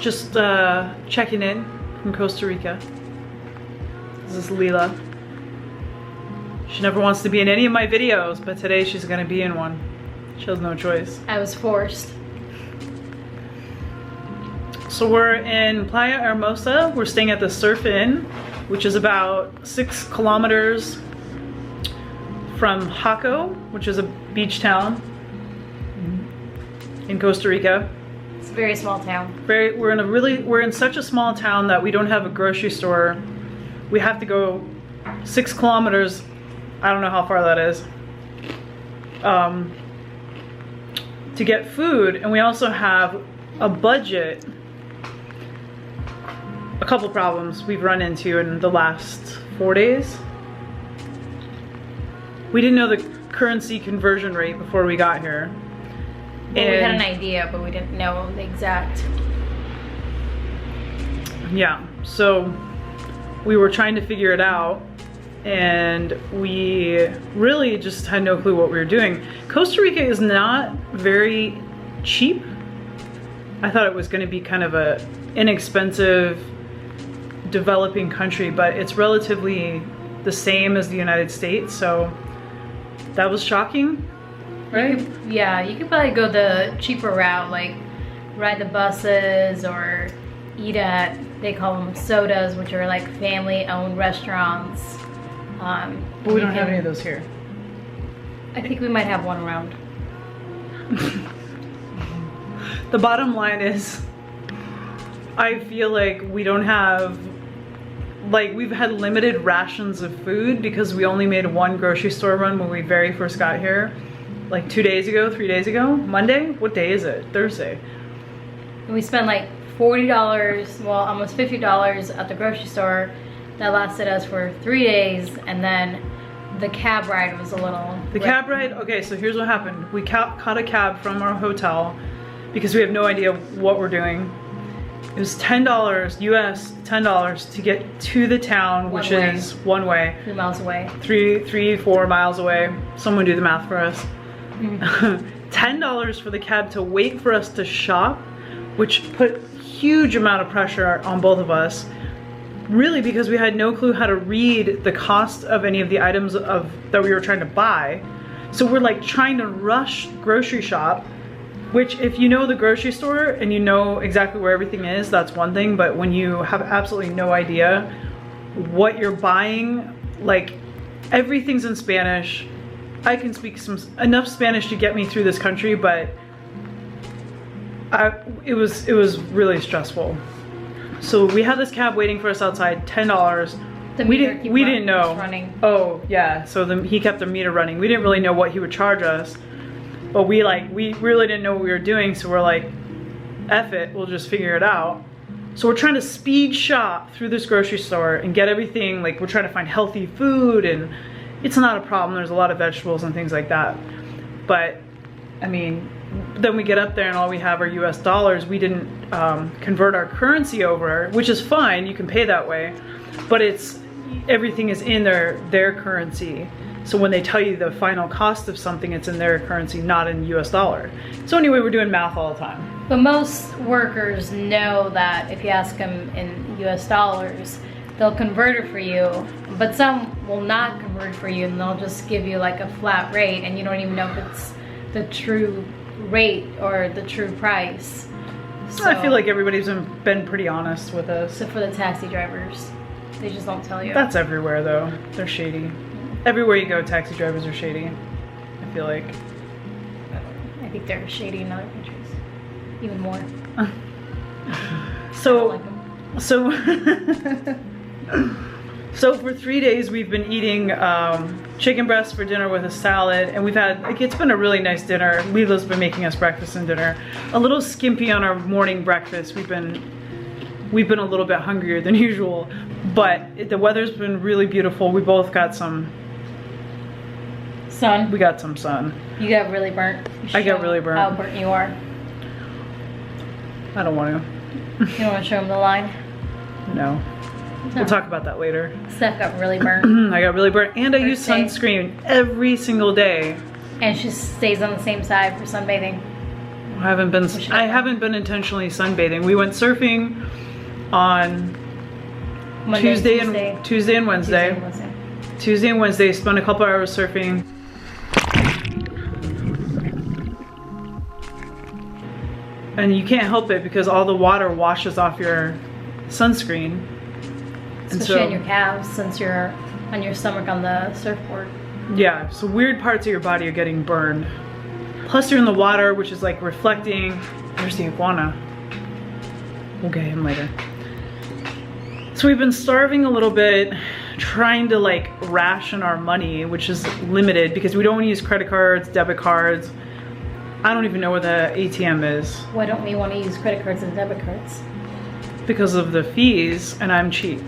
Just checking in from Costa Rica. This is Leela. She never wants to be in any of my videos, but today she's gonna be in one. She has no choice. I was forced. So we're in Playa Hermosa. We're staying at the Surf Inn, which is about 6 kilometers from Jaco, which is a beach town in Costa Rica. It's a very small town. We're in such a small town that we don't have a grocery store. We have to go 6 kilometers. I don't know how far that is. To get food, and we also have a budget. A couple problems we've run into in the last 4 days. We didn't know the currency conversion rate before we got here. Well, we had an idea, but we didn't know the exact. Yeah, so we were trying to figure it out, and we really just had no clue what we were doing. Costa Rica is not very cheap. I thought it was going to be kind of a inexpensive developing country, but it's relatively the same as the United States, so that was shocking, right? You could probably go the cheaper route, like ride the buses or eat at, they call them sodas, which are like family-owned restaurants. But we don't have any of those here. I think we might have one around. The bottom line is, I feel like we don't have, like, we've had limited rations of food because we only made one grocery store run when we very first got here, like 2 days ago, 3 days ago. Monday? What day is it? Thursday. And we spent like $40, well, almost $50 at the grocery store. That lasted us for 3 days, and then the cab ride was a little... The cab ride, okay, so here's what happened. We caught a cab from our hotel because we have no idea what we're doing. It was $10, US $10 to get to the town, which is one way. 3 miles away. 4 miles away. Someone do the math for us. Mm. $10 for the cab to wait for us to shop, which put huge amount of pressure on both of us. Really, because we had no clue how to read the cost of any of the items that we were trying to buy. So we're like trying to rush grocery shop, which if you know the grocery store and you know exactly where everything is, that's one thing. But when you have absolutely no idea what you're buying, like everything's in Spanish. I can speak enough Spanish to get me through this country, but it was really stressful. So we had this cab waiting for us outside, $10. We didn't know. Running. Oh yeah, so he kept the meter running. We didn't really know what he would charge us, but we really didn't know what we were doing. So we're like, F it, we'll just figure it out. So we're trying to speed shop through this grocery store and get everything. Like we're trying to find healthy food, and it's not a problem. There's a lot of vegetables and things like that. But I mean, then we get up there and all we have are US dollars. We didn't convert our currency over, which is fine, you can pay that way, but everything is in their currency. So when they tell you the final cost of something, it's in their currency, not in US dollar. So anyway, we're doing math all the time. But most workers know that if you ask them in US dollars, they'll convert it for you, but some will not convert for you, and they'll just give you like a flat rate, and you don't even know if it's the true rate or the true price. So, I feel like everybody's been pretty honest with us. So for the taxi drivers, they just don't tell you. That's everywhere though. They're shady. Everywhere you go, taxi drivers are shady, I feel like. I think they're shady in other countries. Even more. So for 3 days we've been eating chicken breast for dinner with a salad, and we've had, like, it's been a really nice dinner. Lila's been making us breakfast and dinner. A little skimpy on our morning breakfast. We've been a little bit hungrier than usual, but the weather's been really beautiful. We both got some sun. We got some sun. You got really burnt. I got really burnt. How burnt you are. I don't want to. You don't want to show them the line? No. We'll talk about that later. Steph got really burnt. I got really burnt, and I use sunscreen every single day. And she stays on the same side for sunbathing. I haven't been intentionally sunbathing. We went surfing on Tuesday and Wednesday. Tuesday and Wednesday, spent a couple hours surfing. And you can't help it because all the water washes off your sunscreen. Especially on your calves, since you're on your stomach on the surfboard. Yeah, so weird parts of your body are getting burned. Plus you're in the water, which is like reflecting. There's the iguana. We'll get him later. So we've been starving a little bit, trying to like ration our money, which is limited because we don't want to use credit cards, debit cards. I don't even know where the ATM is. Why don't we want to use credit cards and debit cards? Because of the fees, and I'm cheap.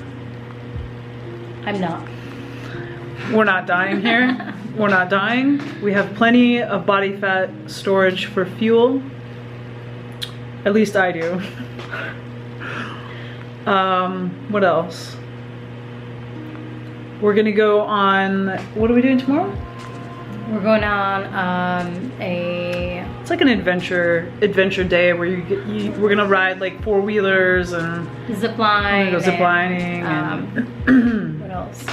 I'm not. We're not dying here. We're not dying. We have plenty of body fat storage for fuel. At least I do. What else? We're gonna go on, what are we doing tomorrow? We're going on it's like an adventure day where we're gonna ride like 4-wheelers and zip line. Go zip lining and what else?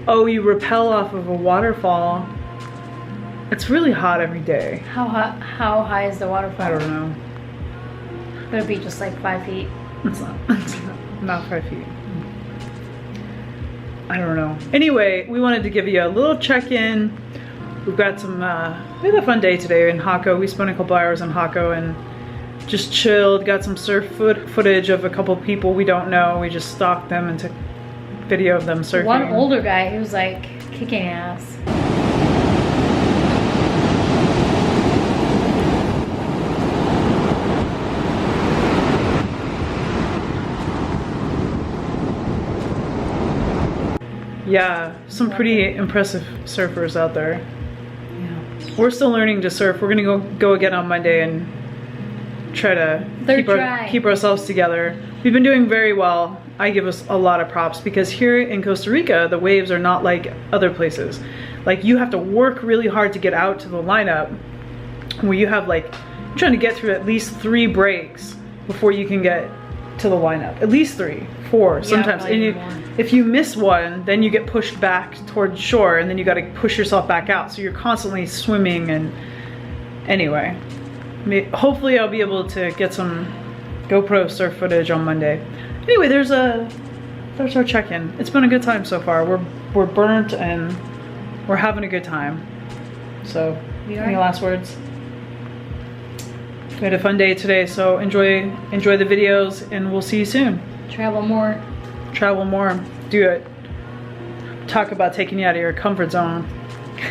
Oh, you rappel off of a waterfall. It's really hot every day. How high is the waterfall? I don't know. It'll be just like 5 feet. It's not 5 feet. I don't know. Anyway, we wanted to give you a little check-in. We've got some, we had a fun day today in Jaco. We spent a couple hours in Jaco and just chilled. Got some surf footage of a couple people we don't know. We just stalked them and took video of them surfing. One older guy who was like kicking ass. Yeah, some pretty impressive surfers out there. Yeah. We're still learning to surf. We're gonna go again on Monday and try to keep ourselves together. We've been doing very well. I give us a lot of props because here in Costa Rica, the waves are not like other places. Like you have to work really hard to get out to the lineup where you have like, you're trying to get through at least 3 breaks before you can get to the lineup. At least 3, 4 sometimes. And if you miss one, then you get pushed back towards shore and then you got to push yourself back out. So you're constantly swimming and anyway. Hopefully I'll be able to get some GoPro surf footage on Monday. Anyway, there's our check-in. It's been a good time so far. We're burnt and we're having a good time. So, any last words? We had a fun day today, so enjoy the videos and we'll see you soon. Travel more. Travel more. Do it. Talk about taking you out of your comfort zone.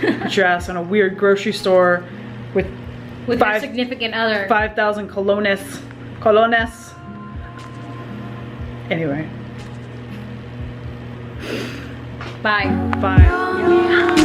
Put your ass in a weird grocery store with your significant other. 5,000 colones. Anyway. Bye. Bye.